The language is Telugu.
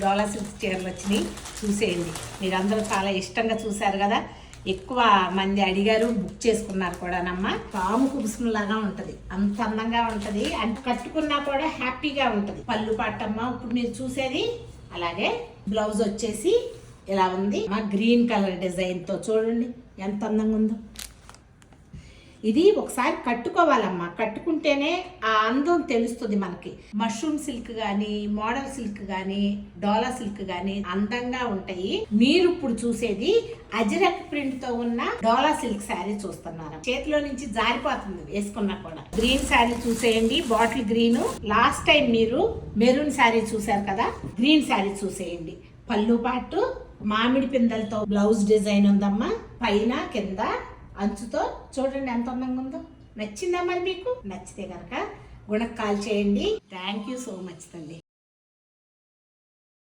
డోలా సిల్క్ చీరలు వచ్చినాయి, చూసేయండి. మీరందరూ చాలా ఇష్టంగా చూశారు కదా, ఎక్కువ మంది అడిగారు, బుక్ చేసుకున్నారు కూడానమ్మా. పాము కుబుసం లాగా ఉంటది, అంత అందంగా ఉంటది, అంటే కట్టుకున్నా కూడా హ్యాపీగా ఉంటది. పళ్ళు పాటమ్మా ఇప్పుడు మీరు చూసేది. అలాగే బ్లౌజ్ వచ్చేసి ఇలా ఉంది, మా గ్రీన్ కలర్ డిజైన్ తో చూడండి ఎంత అందంగా ఉందో. ఇది ఒకసారి కట్టుకోవాలమ్మా, కట్టుకుంటేనే ఆ అందం తెలుస్తుంది మనకి. మష్రూమ్ సిల్క్ గానీ, మోడల్ సిల్క్ గానీ, డోలా సిల్క్ గానీ అందంగా ఉంటాయి. మీరు ఇప్పుడు చూసేది అజరక్ ప్రింట్ తో ఉన్న డోలా సిల్క్ శారీ చూస్తున్నారు. చేతిలో నుంచి జారిపోతుంది వేసుకున్నా కూడా. గ్రీన్ శారీ చూసేయండి, బాటిల్ గ్రీన్. లాస్ట్ టైం మీరు మెరూన్ శారీ చూసారు కదా, గ్రీన్ శారీ చూసేయండి. పళ్ళు పాటు మామిడి పిందెలతో బ్లౌజ్ డిజైన్ ఉందమ్మా, పైన కింద అంచుతో చూడండి ఎంత అందంగా ఉందో. నచ్చిందా మరి మీకు? నచ్చితే కనుక గుణకాల్ చేయండి. థ్యాంక్ యూ సో మచ్ తల్లి.